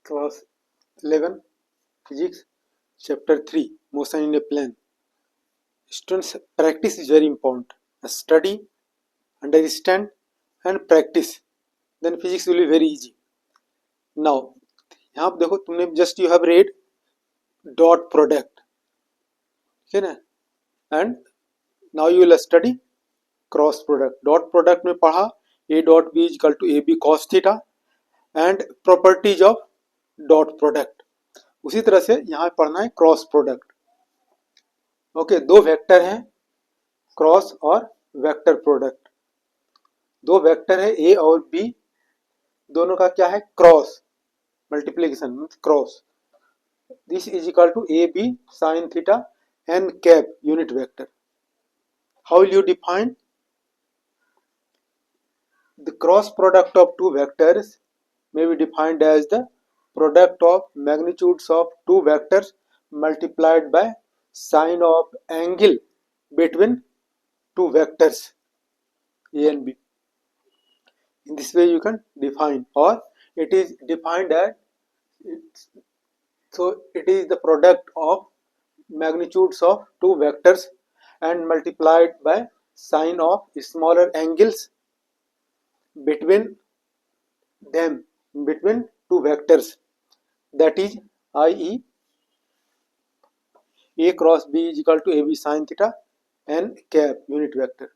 Class 11 Physics Chapter 3 Motion in a Plane. Students, practice is very important. Study, understand and practice. Then physics will be very easy. Now, यहाँ पे देखो तुमने just you have read dot product, ठीक है ना? And now you will study cross product. Dot product में पढ़ा a dot b is equal to ab cos theta and properties of dot product. उसी तरह से यहाँ पढ़ना है क्रॉस प्रोडक्ट. ओके, दो वेक्टर हैं क्रॉस और वेक्टर प्रोडक्ट. दो वेक्टर है ए और बी, दोनों का क्या है cross multiplication cross. This is equal to A B sine theta N cap unit vector. How will you define the cross product of two vectors may be defined as the product of magnitudes of two vectors multiplied by sine of angle between two vectors a and b. In this way you can define, or it is defined as it is the product of magnitudes of two vectors and multiplied by sine of smaller angles between them, between two vectors, that is i.e. a cross b is equal to ab sin theta n cap unit vector.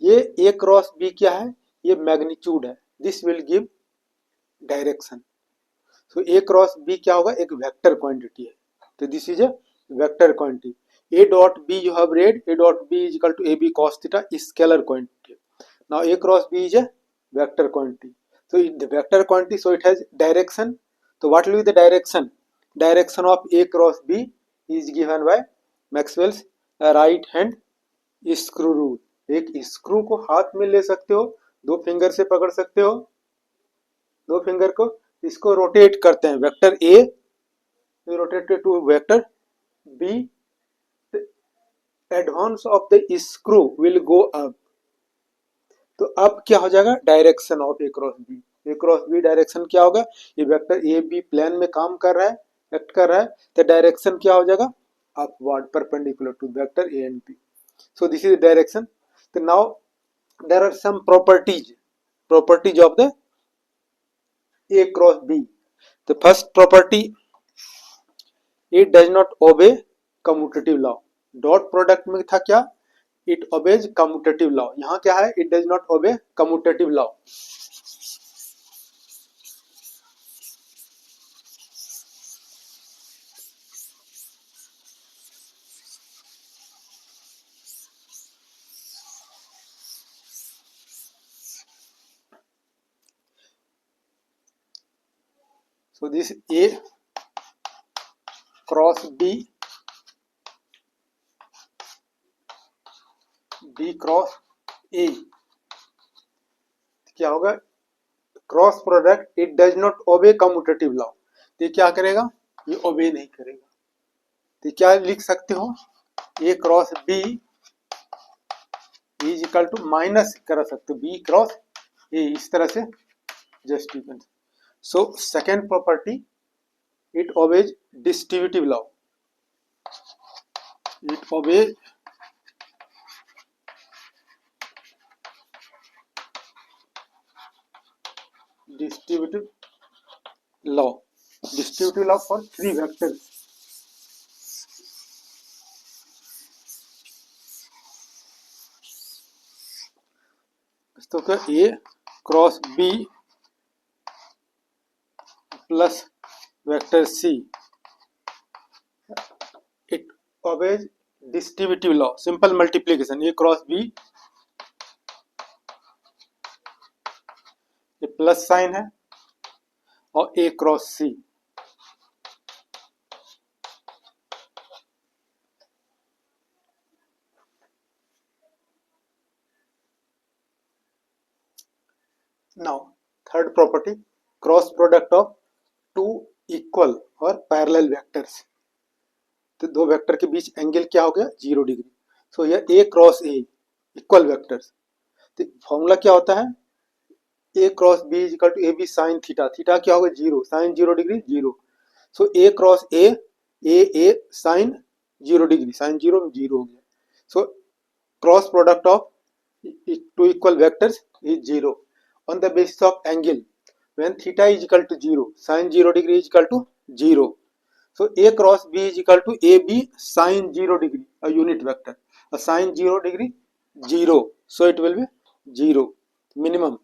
ये a cross b क्या है? ये magnitude है. This will give direction. So a cross b क्या होगा? एक vector quantity है. तो this is a vector quantity. a dot b you have read a dot b is equal to ab cos theta is scalar quantity. Now a cross b is a vector quantity. So the vector quantity, so it has direction. So what will be the direction? Direction of a cross b is given by Maxwell's right hand screw rule. एक screw को हाथ में ले सकते हो, दो finger से पकड़ सकते हो, दो फिंगर को इसको रोटेट करते हैं. Vector A rotated to vector B, advance of the screw will go up. तो अब क्या हो जाएगा? Direction of A cross B. A cross B direction क्या होगा? ये वेक्टर ए बी प्लेन में काम कर रहा है, एक्ट कर रहा है, तो डायरेक्शन क्या हो जाएगा? Upward perpendicular to vector A and B. So this is direction. तो now there are some properties of the A cross B. The first property, it does not obey commutative law. Dot product में था क्या? It obeys commutative law. यहाँ क्या है? It does not obey commutative law. So this A cross B cross ए क्या होगा? Cross product it does not obey commutative law. ये क्या करेगा? ये ओबे नहीं करेगा. तो क्या लिख सकते हो? A cross B is equal to minus कर सकते हो बी क्रॉस ए. इस तरह से just you can. So second property, it obeys distributive law. It obeys distributive law for three vectors. तो क्या? A cross B plus vector C, it obeys distributive law. Simple multiplication. A cross B, ये plus sign है, और A cross C. Now third property, cross product of two equal और parallel vectors. तो दो vector के बीच angle क्या हो गया? 0 डिग्री. सो यह A cross A equal vectors. तो फॉर्मूला क्या होता है? A cross B is equal to A B sine theta, theta क्या होगा 0, sine 0 degree 0, so A cross A sine 0 degree, sine 0 0 हो गया, so cross product of two equal vectors is 0 on the basis of angle when theta is equal to 0, sin 0 degree is equal to 0, so a cross b is equal to ab sin 0 degree, a unit vector, a sin 0 degree 0, so it will be 0 minimum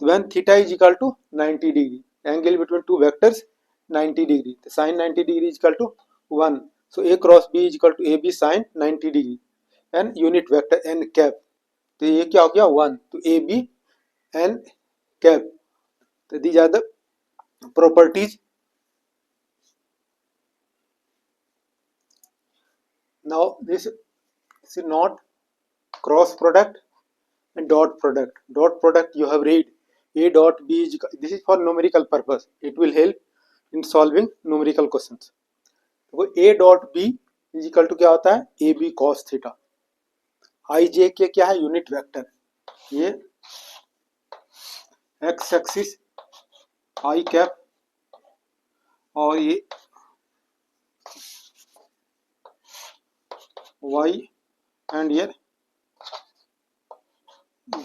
when theta is equal to 90 degree, angle between two vectors 90 degree, the sin 90 degree is equal to 1, so a cross b is equal to ab sin 90 degree and unit vector n cap, तो ये क्या हो गया 1, तो ab and cap, so these are the properties. Now this is not cross product and dot product. Dot product you have read a dot b is, this is for numerical purpose, it will help in solving numerical questions. तो a dot b is equal to क्या होता है ab cos theta, i j के क्या है unit vector, ये x axis i cap और ये y एंड ये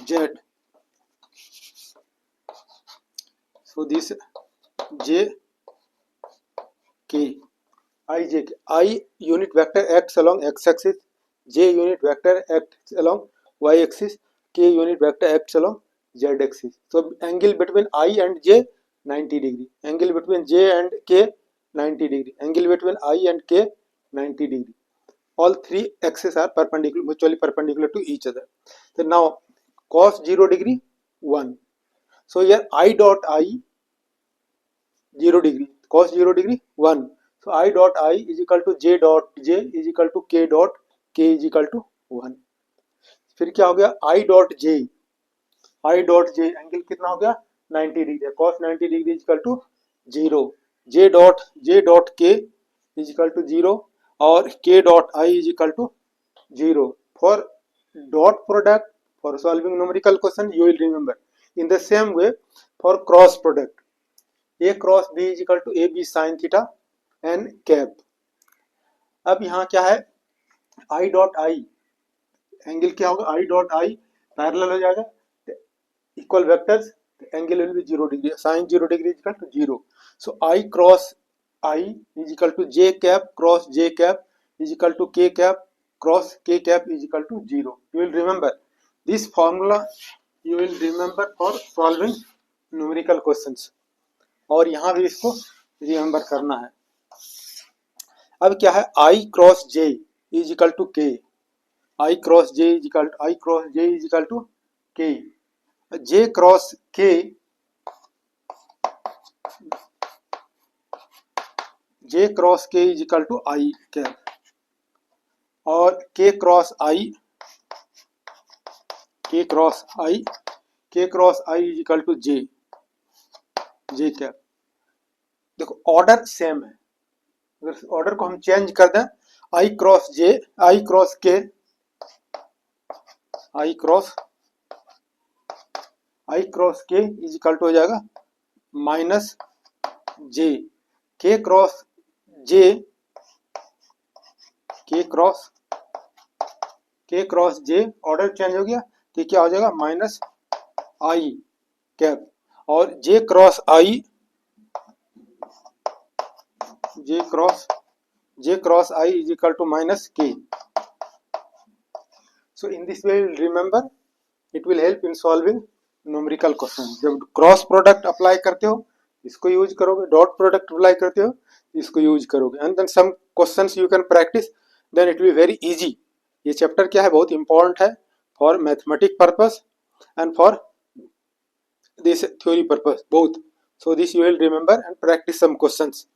z, so this j k I j k, I unit vector acts along x axis, j unit vector acts along y axis, k unit vector acts along z axis, so angle between I and j 90 degree, angle between j and k 90 degree, angle between I and k 90 degree, all three axes are perpendicular, mutually perpendicular to each other. So now cos 0 degree 1, so here I dot I 0 degree, cos 0 degree 1, so I dot I is equal to j dot j is equal to k dot k is equal to 1, फिर क्या हो गया I dot j angle कितना हो गया 90 degree, cos 90 degree is equal to 0, j dot k is equal to 0 और k dot I is equal to 0. For dot product for solving numerical question you will remember in the same way for cross product a cross b is equal to ab sin theta and cap. अब यहाँ क्या है I dot I angle क्या होगा I dot I parallel हो जाएगा equal vectors, the angle will be 0 degree, sin 0 degree is equal to 0, so I cross I is equal to j cap cross j cap is equal to k cap cross k cap is equal to 0. You will remember this formula, you will remember for solving numerical questions, और यहाँ भी इसको remember करना है. अब क्या है I cross j is equal to k, I cross j is equal to k, j cross k is equal to I cap और k cross I is equal to j cap. देखो order same है, अगर order को हम change कर दें I cross k is equal to हो जाएगा minus j, k cross j order change हो गया तो क्या हो जाएगा माइनस I कैप और j cross I is equal to minus k. So in this way you will remember, it will help in solving numerical question. जब cross product apply करते हो इसको यूज करोगे, डॉट प्रोडक्ट अप्लाई करते हो इसको use करोगे, and then some questions you can practise, then it will be very easy. ये चैप्टर क्या है बहुत इंपॉर्टेंट है for mathematic purpose and for this theory purpose both. So this you will remember and practice some questions.